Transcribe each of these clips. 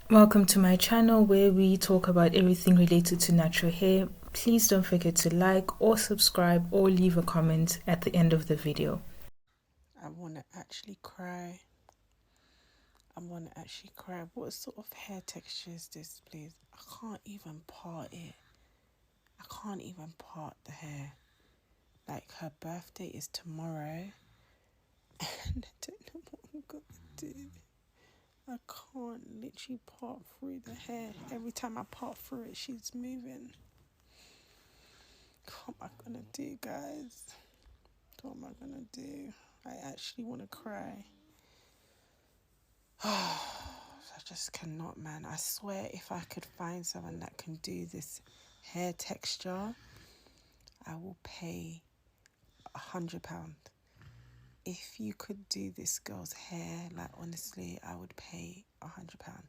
Welcome to my channel where we talk about everything related to natural hair. Please don't forget to like or subscribe or leave a comment at the end of the video. I want to actually cry. What sort of hair texture is this, please? I can't even part it. I can't even part the hair. Like, her birthday is tomorrow. And I don't know what I'm going to do. I can't literally part through the hair. Every time I part through it, she's moving. What am I going to do, guys? What am I going to do? I actually want to cry. I just cannot, man. I swear if I could find someone that can do this hair texture, I will pay £100. If you could do this girl's hair, like honestly, I would pay £100.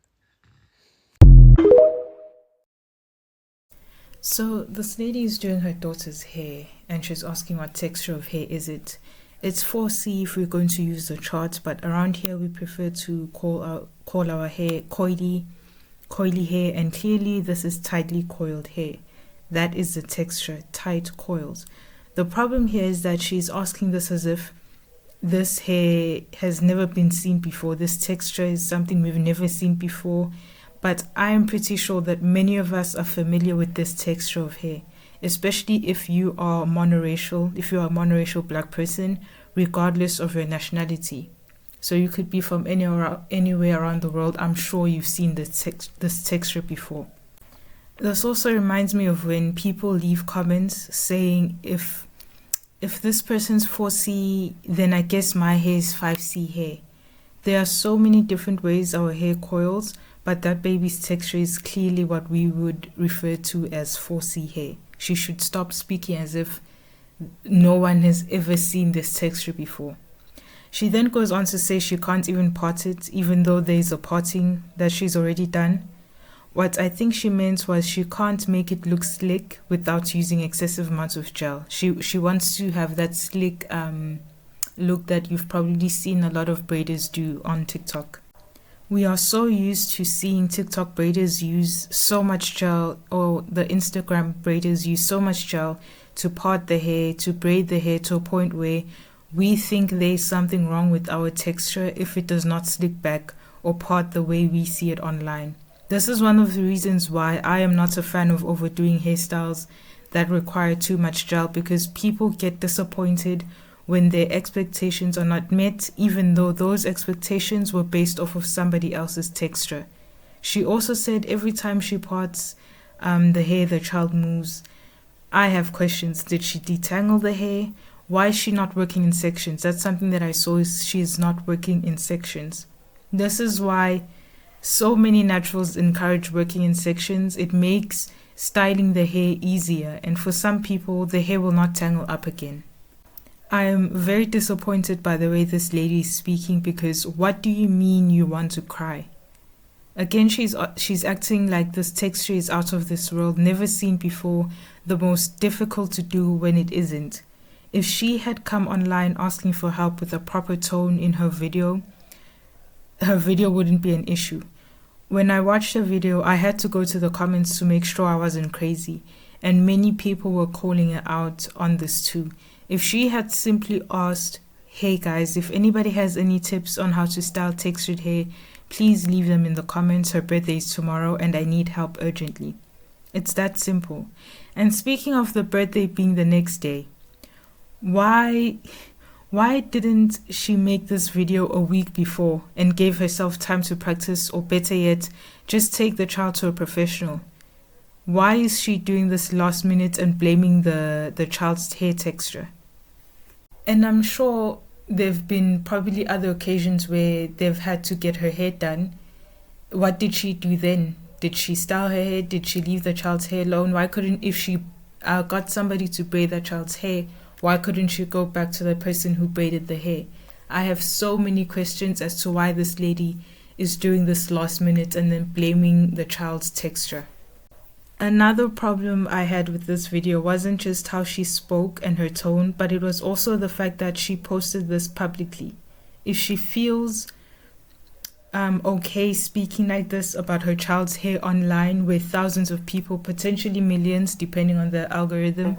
So this lady is doing her daughter's hair and she's asking what texture of hair is it. It's 4C if we're going to use the chart, but around here we prefer to call our hair coily hair, and clearly this is tightly coiled hair. That is the texture, tight coils. The problem here is that she's asking this as if this hair has never been seen before. This texture is something we've never seen before, but I am pretty sure that many of us are familiar with this texture of hair, especially if you are monoracial, if you are a monoracial black person, regardless of your nationality. So you could be from anywhere around the world. I'm sure you've seen this texture before. This also reminds me of when people leave comments saying if this person's 4C, then I guess my hair is 5C hair. There are so many different ways our hair coils, but that baby's texture is clearly what we would refer to as 4C hair. She should stop speaking as if no one has ever seen this texture before. She then goes on to say she can't even part it, even though there's a parting that she's already done. What I think she meant was she can't make it look slick without using excessive amounts of gel. She wants to have that slick look that you've probably seen a lot of braiders do on TikTok. We are so used to seeing TikTok braiders use so much gel, or the Instagram braiders use so much gel to part the hair, to braid the hair to a point where we think there's something wrong with our texture if it does not slick back or part the way we see it online. This is one of the reasons why I am not a fan of overdoing hairstyles that require too much gel, because people get disappointed when their expectations are not met, even though those expectations were based off of somebody else's texture. She also said every time she parts the hair, the child moves. I have questions. Did she detangle the hair? Why is she not working in sections? That's something that I saw, is she is not working in sections. This is why so many naturals encourage working in sections. It makes styling the hair easier, and for some people the hair will not tangle up again. I am very disappointed by the way this lady is speaking, because what do you mean you want to cry? Again, she's acting like this texture is out of this world, never seen before, the most difficult to do when it isn't. If she had come online asking for help with a proper tone in her video wouldn't be an issue. When I watched the video, I had to go to the comments to make sure I wasn't crazy, and many people were calling her out on this too. If she had simply asked, hey guys, if anybody has any tips on how to style textured hair, please leave them in the comments. Her birthday is tomorrow and I need help urgently. It's that simple. And speaking of the birthday being the next day, why didn't she make this video a week before and gave herself time to practice, or better yet, just take the child to a professional? Why is she doing this last minute and blaming the child's hair texture? And I'm sure there've been probably other occasions where they've had to get her hair done. What did she do then? Did she style her hair? Did she leave the child's hair alone? Why couldn't, if she got somebody to braid that child's hair, why couldn't she go back to the person who braided the hair? I have so many questions as to why this lady is doing this last minute and then blaming the child's texture. Another problem I had with this video wasn't just how she spoke and her tone, but it was also the fact that she posted this publicly. If she feels okay speaking like this about her child's hair online with thousands of people, potentially millions, depending on the algorithm?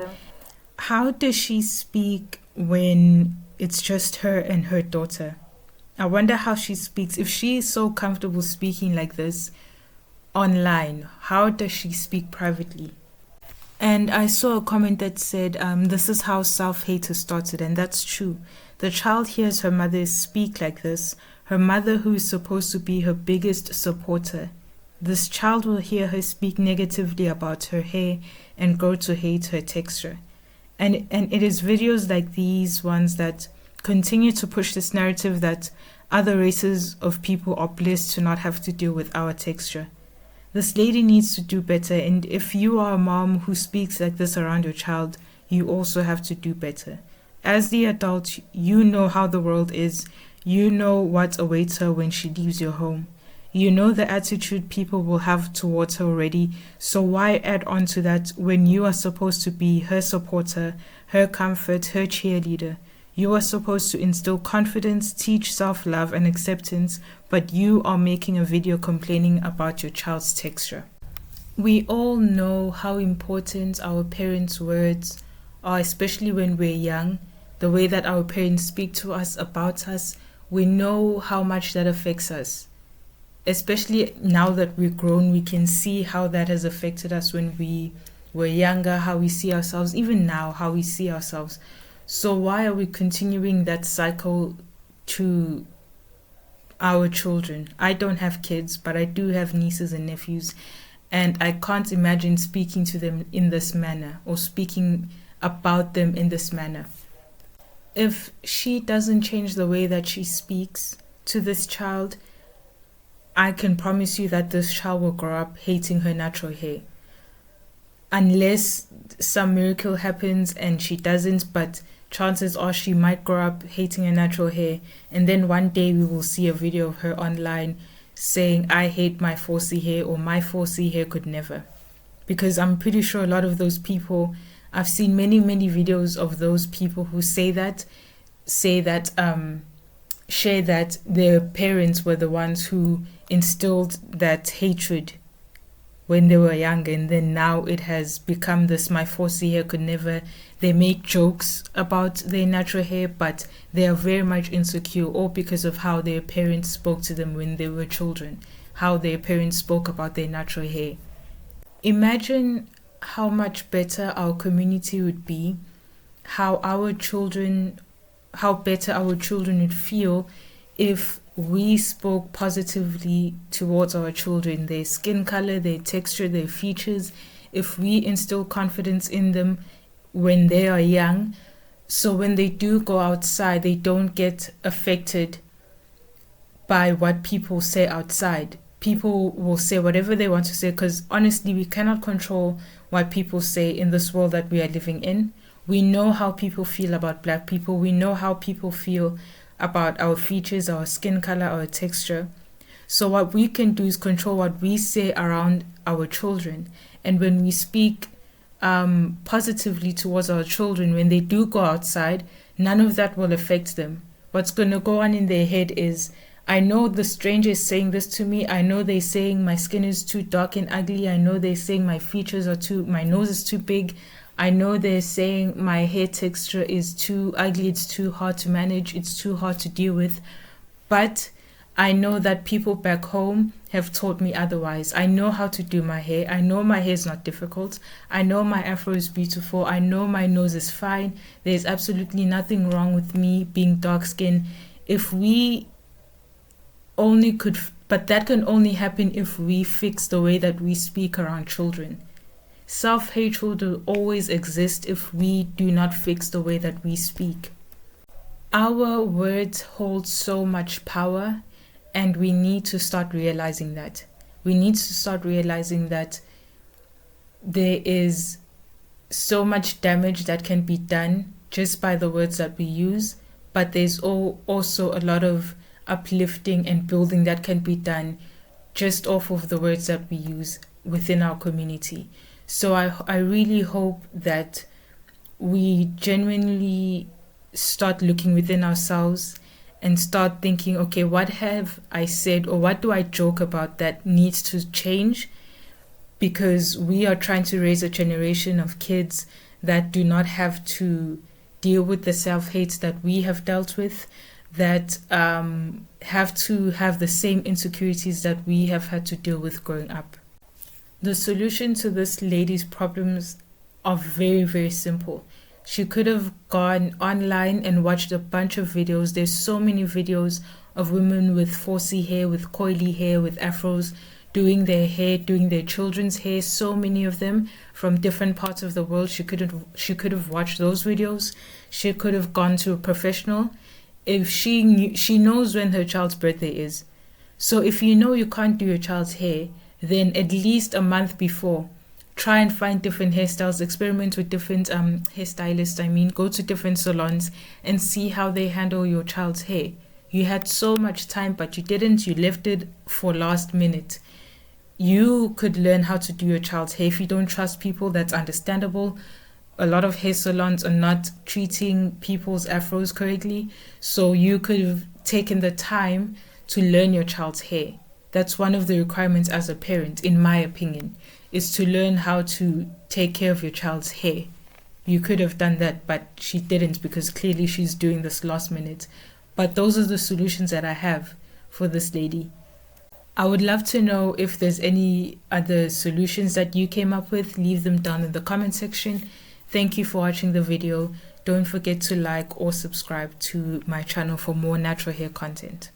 How does she speak when it's just her and her daughter? I wonder how she speaks. If she is so comfortable speaking like this online, how does she speak privately? And I saw a comment that said, this is how self-hate has started, and that's true. The child hears her mother speak like this, her mother who is supposed to be her biggest supporter. This child will hear her speak negatively about her hair and grow to hate her texture. And it is videos like these ones that continue to push this narrative that other races of people are blessed to not have to deal with our texture. This lady needs to do better, and if you are a mom who speaks like this around your child, you also have to do better. As the adult, you know how the world is. You know what awaits her when she leaves your home. You know the attitude people will have towards her already, so why add on to that when you are supposed to be her supporter, her comfort, her cheerleader? You are supposed to instill confidence, teach self-love and acceptance, but you are making a video complaining about your child's texture. We all know how important our parents' words are, especially when we're young. The way that our parents speak to us, about us, we know how much that affects us. Especially now that we're grown, we can see how that has affected us when we were younger, how we see ourselves, even now, how we see ourselves. So why are we continuing that cycle to our children? I don't have kids, but I do have nieces and nephews, and I can't imagine speaking to them in this manner or speaking about them in this manner. If she doesn't change the way that she speaks to this child, I can promise you that this child will grow up hating her natural hair. Unless some miracle happens and she doesn't, but chances are she might grow up hating her natural hair, and then one day we will see a video of her online saying, I hate my 4C hair, or my 4C hair could never. Because I'm pretty sure a lot of those people, I've seen many videos of those people who share that their parents were the ones who instilled that hatred when they were younger, and then now it has become this, my 4C hair could never. They make jokes about their natural hair, but they are very much insecure, all because of how their parents spoke to them when they were children, how their parents spoke about their natural hair. Imagine how much better our community would be, how better our children would feel if we spoke positively towards our children, their skin color, their texture, their features, if we instill confidence in them when they are young, so when they do go outside, they don't get affected by what people say outside. People will say whatever they want to say, because honestly, we cannot control what people say in this world that we are living in. We know how people feel about Black people. We know how people feel about our features, our skin color, our texture. So what we can do is control what we say around our children. And when we speak positively towards our children, when they do go outside, none of that will affect them. What's going to go on in their head is, I know the stranger is saying this to me. I know they're saying my skin is too dark and ugly. I know they're saying my features my nose is too big. I know they're saying my hair texture is too ugly, it's too hard to manage, it's too hard to deal with. But I know that people back home have taught me otherwise. I know how to do my hair. I know my hair is not difficult. I know my afro is beautiful. I know my nose is fine. There's absolutely nothing wrong with me being dark skinned. If we only could, but that can only happen if we fix the way that we speak around children. Self-hatred will always exist if we do not fix the way that we speak. Our words hold so much power, and we need to start realizing that. We need to start realizing that there is so much damage that can be done just by the words that we use, but there's also a lot of uplifting and building that can be done just off of the words that we use within our community. So I really hope that we genuinely start looking within ourselves and start thinking, okay, what have I said or what do I joke about that needs to change? Because we are trying to raise a generation of kids that do not have to deal with the self-hate that we have dealt with, that have to have the same insecurities that we have had to deal with growing up. The solution to this lady's problems are very, very simple. She could have gone online and watched a bunch of videos. There's so many videos of women with 4C hair, with coily hair, with afros, doing their hair, doing their children's hair, so many of them from different parts of the world. She could have watched those videos. She could have gone to a professional. If she knows when her child's birthday is. So if you know you can't do your child's hair, then at least a month before, try and find different hairstyles, experiment with different hairstylists, go to different salons and see how they handle your child's hair. You had so much time, but you didn't. You left it for last minute. You could learn how to do your child's hair. If you don't trust people, that's understandable. A lot of hair salons are not treating people's afros correctly. So you could have taken the time to learn your child's hair. That's one of the requirements as a parent, in my opinion, is to learn how to take care of your child's hair. You could have done that, but she didn't because clearly she's doing this last minute. But those are the solutions that I have for this lady. I would love to know if there's any other solutions that you came up with. Leave them down in the comment section. Thank you for watching the video. Don't forget to like or subscribe to my channel for more natural hair content.